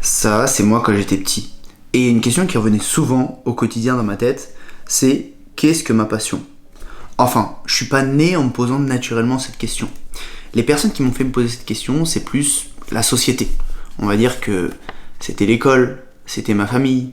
Ça, c'est moi quand j'étais petit. Et une question qui revenait souvent au quotidien dans ma tête, c'est qu'est-ce que ma passion? Enfin, je suis pas né en me posant naturellement cette question. Les personnes qui m'ont fait me poser cette question, c'est plus la société. On va dire que c'était l'école, c'était ma famille,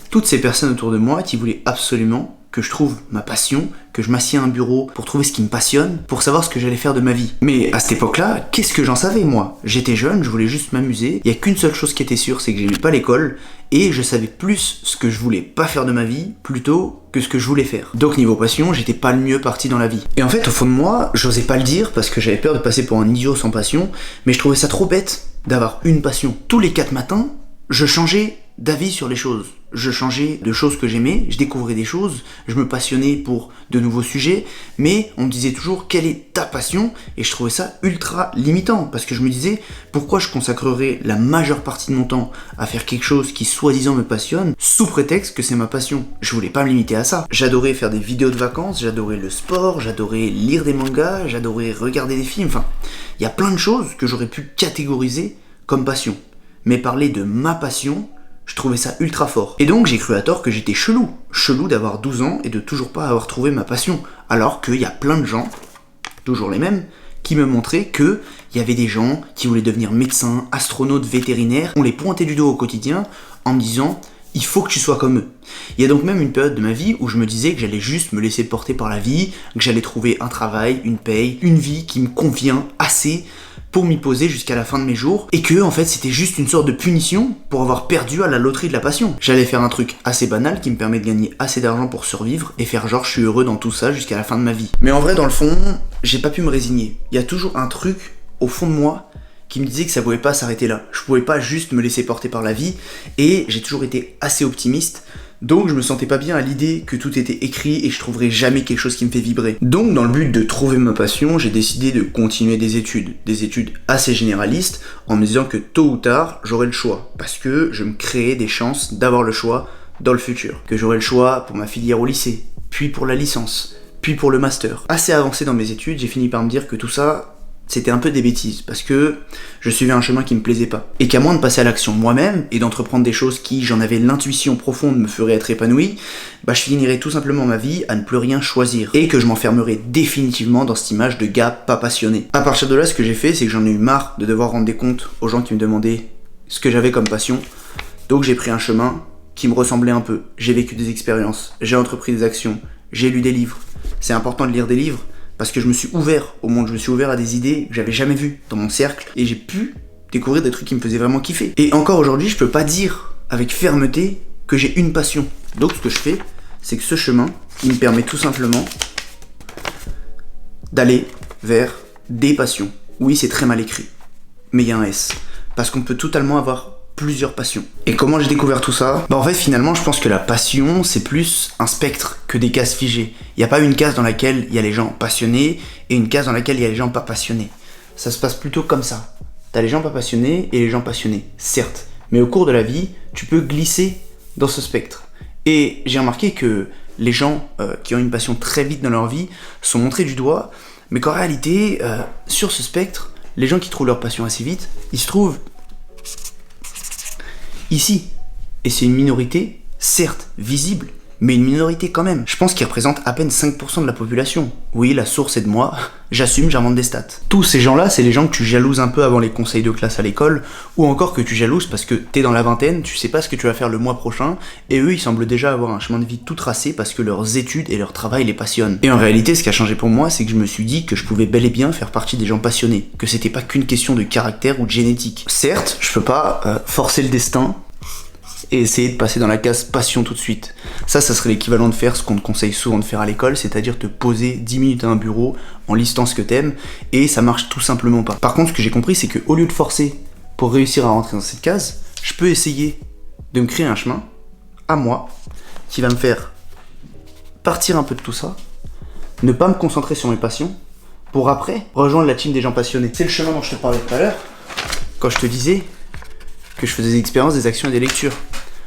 toutes ces personnes autour de moi qui voulaient absolument que je trouve ma passion, que je m'assieds à un bureau pour trouver ce qui me passionne, pour savoir ce que j'allais faire de ma vie. Mais à cette époque-là, qu'est-ce que j'en savais moi? J'étais jeune, je voulais juste m'amuser, il y a qu'une seule chose qui était sûre, c'est que j'aimais pas l'école, et je savais plus ce que je voulais pas faire de ma vie, plutôt que ce que je voulais faire. Donc niveau passion, j'étais pas le mieux parti dans la vie. Et en fait, au fond de moi, j'osais pas le dire parce que j'avais peur de passer pour un idiot sans passion, mais je trouvais ça trop bête d'avoir une passion. Tous les 4 matins, je changeais d'avis sur les choses. Je changeais de choses que j'aimais, je découvrais des choses, je me passionnais pour de nouveaux sujets, mais on me disait toujours quelle est ta passion, et je trouvais ça ultra limitant, parce que je me disais pourquoi je consacrerais la majeure partie de mon temps à faire quelque chose qui soi-disant me passionne, sous prétexte que c'est ma passion. Je voulais pas me limiter à ça. J'adorais faire des vidéos de vacances, j'adorais le sport, j'adorais lire des mangas, j'adorais regarder des films, enfin, il y a plein de choses que j'aurais pu catégoriser comme passion. Mais parler de ma passion, je trouvais ça ultra fort. Et donc j'ai cru à tort que j'étais chelou. Chelou d'avoir 12 ans et de toujours pas avoir trouvé ma passion. Alors qu'il y a plein de gens, toujours les mêmes, qui me montraient qu'il y avait des gens qui voulaient devenir médecins, astronautes, vétérinaires. On les pointait du doigt au quotidien en me disant « il faut que tu sois comme eux ». Il y a donc même une période de ma vie où je me disais que j'allais juste me laisser porter par la vie, que j'allais trouver un travail, une paye, une vie qui me convient assez pour m'y poser jusqu'à la fin de mes jours, et que en fait c'était juste une sorte de punition pour avoir perdu à la loterie de la passion. J'allais faire un truc assez banal qui me permet de gagner assez d'argent pour survivre et faire genre je suis heureux dans tout ça jusqu'à la fin de ma vie. Mais en vrai dans le fond, j'ai pas pu me résigner. Il y a toujours un truc au fond de moi qui me disait que ça pouvait pas s'arrêter là. Je pouvais pas juste me laisser porter par la vie, et j'ai toujours été assez optimiste. Donc je me sentais pas bien à l'idée que tout était écrit et je trouverais jamais quelque chose qui me fait vibrer. Donc dans le but de trouver ma passion, j'ai décidé de continuer des études assez généralistes, en me disant que tôt ou tard, j'aurais le choix, parce que je me créais des chances d'avoir le choix dans le futur. Que j'aurais le choix pour ma filière au lycée, puis pour la licence, puis pour le master. Assez avancé dans mes études, j'ai fini par me dire que tout ça, c'était un peu des bêtises, parce que je suivais un chemin qui me plaisait pas. Et qu'à moins de passer à l'action moi-même, et d'entreprendre des choses qui, j'en avais l'intuition profonde, me feraient être épanoui, je finirais tout simplement ma vie à ne plus rien choisir. Et que je m'enfermerais définitivement dans cette image de gars pas passionné. À partir de là, ce que j'ai fait, c'est que j'en ai eu marre de devoir rendre des comptes aux gens qui me demandaient ce que j'avais comme passion. Donc j'ai pris un chemin qui me ressemblait un peu. J'ai vécu des expériences, j'ai entrepris des actions, j'ai lu des livres. C'est important de lire des livres, parce que je me suis ouvert au monde, je me suis ouvert à des idées que j'avais jamais vues dans mon cercle, et j'ai pu découvrir des trucs qui me faisaient vraiment kiffer. Et encore aujourd'hui, je peux pas dire avec fermeté que j'ai une passion. Donc ce que je fais, c'est que ce chemin, il me permet tout simplement d'aller vers des passions. Oui, c'est très mal écrit, mais il y a un S. Parce qu'on peut totalement avoir plusieurs passions. Et comment j'ai découvert tout ça? En fait, finalement, je pense que la passion, c'est plus un spectre que des cases figées. Il n'y a pas une case dans laquelle il y a les gens passionnés et une case dans laquelle il y a les gens pas passionnés. Ça se passe plutôt comme ça. T'as les gens pas passionnés et les gens passionnés, certes. Mais au cours de la vie, tu peux glisser dans ce spectre. Et j'ai remarqué que les gens qui ont une passion très vite dans leur vie sont montrés du doigt, mais qu'en réalité, sur ce spectre, les gens qui trouvent leur passion assez vite, ils se trouvent ici. Et c'est une minorité, certes visible, mais une minorité quand même. Je pense qu'ils représentent à peine 5% de la population. Oui, la source est de moi, j'assume, j'invente des stats. Tous ces gens-là, c'est les gens que tu jalouses un peu avant les conseils de classe à l'école, ou encore que tu jalouses parce que t'es dans la vingtaine, tu sais pas ce que tu vas faire le mois prochain, et eux, ils semblent déjà avoir un chemin de vie tout tracé parce que leurs études et leur travail les passionnent. Et en réalité, ce qui a changé pour moi, c'est que je me suis dit que je pouvais bel et bien faire partie des gens passionnés, que c'était pas qu'une question de caractère ou de génétique. Certes, je peux pas forcer le destin, et essayer de passer dans la case passion tout de suite. Ça serait l'équivalent de faire ce qu'on te conseille souvent de faire à l'école, c'est-à-dire te poser 10 minutes à un bureau en listant ce que t'aimes, et ça marche tout simplement pas. Par contre, ce que j'ai compris, c'est qu'au lieu de forcer pour réussir à rentrer dans cette case, je peux essayer de me créer un chemin, à moi, qui va me faire partir un peu de tout ça, ne pas me concentrer sur mes passions, pour après rejoindre la team des gens passionnés. C'est le chemin dont je te parlais tout à l'heure, quand je te disais que je faisais des expériences, des actions et des lectures.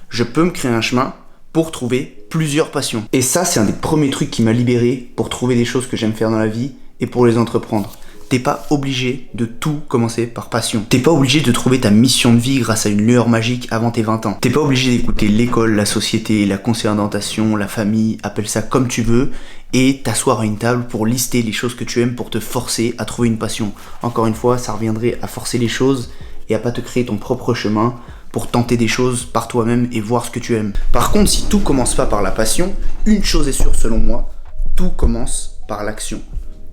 Je peux me créer un chemin pour trouver plusieurs passions. Et ça, c'est un des premiers trucs qui m'a libéré pour trouver des choses que j'aime faire dans la vie et pour les entreprendre. T'es pas obligé de tout commencer par passion. T'es pas obligé de trouver ta mission de vie grâce à une lueur magique avant tes 20 ans. T'es pas obligé d'écouter l'école, la société, la conseillère d'orientation, la famille, appelle ça comme tu veux, et t'asseoir à une table pour lister les choses que tu aimes pour te forcer à trouver une passion. Encore une fois, ça reviendrait à forcer les choses et à pas te créer ton propre chemin pour tenter des choses par toi-même et voir ce que tu aimes. Par contre, si tout commence pas par la passion, une chose est sûre selon moi, tout commence par l'action.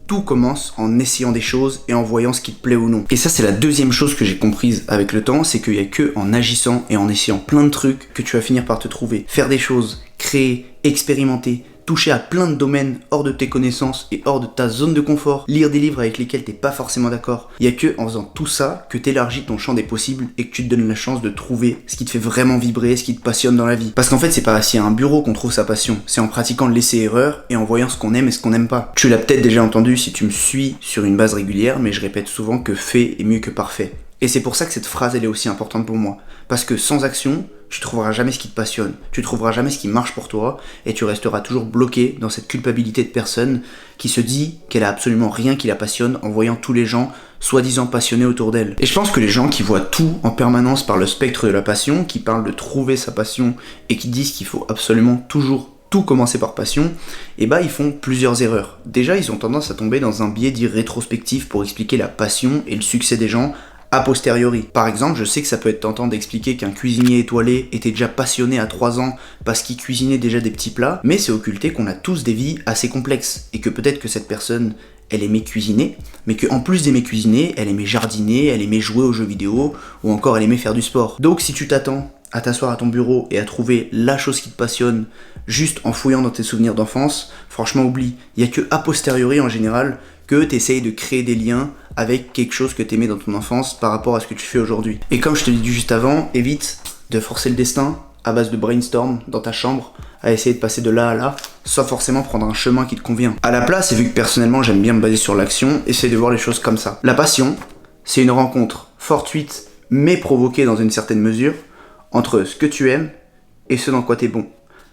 Tout commence en essayant des choses et en voyant ce qui te plaît ou non. Et ça, c'est la deuxième chose que j'ai comprise avec le temps, c'est qu'il n'y a que en agissant et en essayant plein de trucs que tu vas finir par te trouver. Faire des choses, créer, expérimenter, toucher à plein de domaines hors de tes connaissances et hors de ta zone de confort, lire des livres avec lesquels t'es pas forcément d'accord. Il y a que en faisant tout ça que t'élargis ton champ des possibles et que tu te donnes la chance de trouver ce qui te fait vraiment vibrer, ce qui te passionne dans la vie. Parce qu'en fait, c'est pas assis à un bureau qu'on trouve sa passion, c'est en pratiquant l'essai-erreur et en voyant ce qu'on aime et ce qu'on n'aime pas. Tu l'as peut-être déjà entendu si tu me suis sur une base régulière, mais je répète souvent que fait est mieux que parfait. Et c'est pour ça que cette phrase elle est aussi importante pour moi. Parce que sans action, tu trouveras jamais ce qui te passionne, tu trouveras jamais ce qui marche pour toi, et tu resteras toujours bloqué dans cette culpabilité de personne qui se dit qu'elle a absolument rien qui la passionne en voyant tous les gens soi-disant passionnés autour d'elle. Et je pense que les gens qui voient tout en permanence par le spectre de la passion, qui parlent de trouver sa passion et qui disent qu'il faut absolument toujours tout commencer par passion, et bah ils font plusieurs erreurs. Déjà, ils ont tendance à tomber dans un biais dit rétrospectif pour expliquer la passion et le succès des gens a posteriori. Par exemple, je sais que ça peut être tentant d'expliquer qu'un cuisinier étoilé était déjà passionné à 3 ans parce qu'il cuisinait déjà des petits plats, mais c'est occulter qu'on a tous des vies assez complexes et que peut-être que cette personne elle aimait cuisiner, mais qu'en plus d'aimer cuisiner, elle aimait jardiner, elle aimait jouer aux jeux vidéo, ou encore elle aimait faire du sport. Donc si tu t'attends à t'asseoir à ton bureau et à trouver la chose qui te passionne juste en fouillant dans tes souvenirs d'enfance, franchement oublie. Il n'y a que a posteriori en général que tu essayes de créer des liens avec quelque chose que tu aimais dans ton enfance par rapport à ce que tu fais aujourd'hui. Et comme je te l'ai dit juste avant, évite de forcer le destin à base de brainstorm dans ta chambre à essayer de passer de là à là, sans forcément prendre un chemin qui te convient. À la place, et vu que personnellement j'aime bien me baser sur l'action, essaye de voir les choses comme ça. La passion, c'est une rencontre fortuite mais provoquée dans une certaine mesure entre ce que tu aimes et ce dans quoi tu es bon.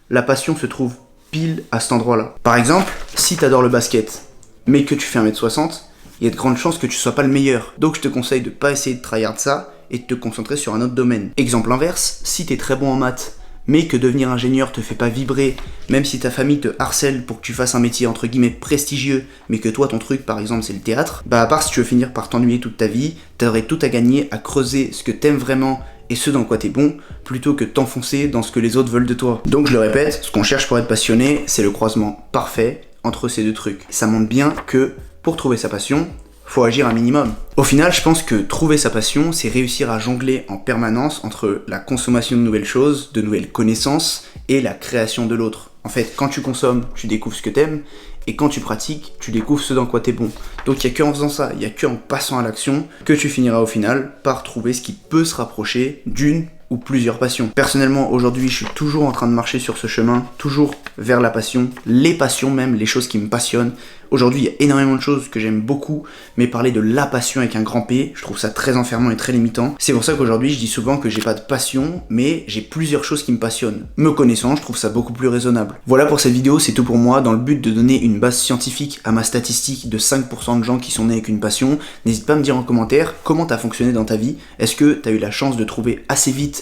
La passion se trouve pile à cet endroit-là. Par exemple, si tu adores le basket, mais que tu fais 1m60, il y a de grandes chances que tu sois pas le meilleur. Donc je te conseille de pas essayer de tryhard ça et de te concentrer sur un autre domaine. Exemple inverse, si t'es très bon en maths, mais que devenir ingénieur te fait pas vibrer, même si ta famille te harcèle pour que tu fasses un métier entre guillemets prestigieux, mais que toi ton truc par exemple c'est le théâtre, bah à part si tu veux finir par t'ennuyer toute ta vie, t'aurais tout à gagner à creuser ce que t'aimes vraiment et ce dans quoi t'es bon, plutôt que t'enfoncer dans ce que les autres veulent de toi. Donc je le répète, ce qu'on cherche pour être passionné, c'est le croisement parfait entre ces deux trucs. Ça montre bien que pour trouver sa passion, faut agir un minimum. Au final, je pense que trouver sa passion, c'est réussir à jongler en permanence entre la consommation de nouvelles choses, de nouvelles connaissances et la création de l'autre. En fait, quand tu consommes, tu découvres ce que t'aimes, et quand tu pratiques, tu découvres ce dans quoi t'es bon. Donc il n'y a qu'en faisant ça, il n'y a qu'en passant à l'action que tu finiras au final par trouver ce qui peut se rapprocher d'une ou plusieurs passions. Personnellement, aujourd'hui, je suis toujours en train de marcher sur ce chemin, toujours vers la passion, les passions même, les choses qui me passionnent. Aujourd'hui, il y a énormément de choses que j'aime beaucoup, mais parler de la passion avec un grand P, je trouve ça très enfermant et très limitant. C'est pour ça qu'aujourd'hui, je dis souvent que j'ai pas de passion, mais j'ai plusieurs choses qui me passionnent. Me connaissant, je trouve ça beaucoup plus raisonnable. Voilà pour cette vidéo, c'est tout pour moi. Dans le but de donner une base scientifique à ma statistique de 5% de gens qui sont nés avec une passion, n'hésite pas à me dire en commentaire comment t'as fonctionné dans ta vie. Est-ce que t'as eu la chance de trouver assez vite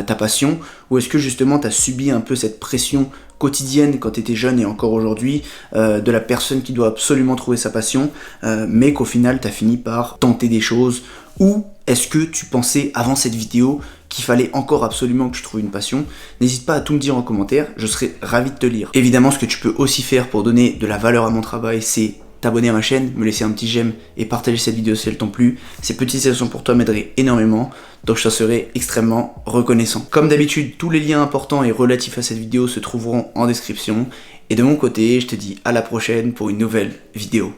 ta passion, ou est-ce que justement t'as subi un peu cette pression quotidienne quand t'étais jeune et encore aujourd'hui de la personne qui doit absolument trouver sa passion, mais qu'au final t'as fini par tenter des choses, ou est-ce que tu pensais avant cette vidéo qu'il fallait encore absolument que tu trouves une passion? N'hésite pas à tout me dire en commentaire, je serai ravi de te lire. Évidemment, ce que tu peux aussi faire pour donner de la valeur à mon travail, c'est t'abonner à ma chaîne, me laisser un petit j'aime et partager cette vidéo si elle t'ont plu. Ces petites actions pour toi m'aideraient énormément, donc je te serai extrêmement reconnaissant. Comme d'habitude, tous les liens importants et relatifs à cette vidéo se trouveront en description. Et de mon côté, je te dis à la prochaine pour une nouvelle vidéo.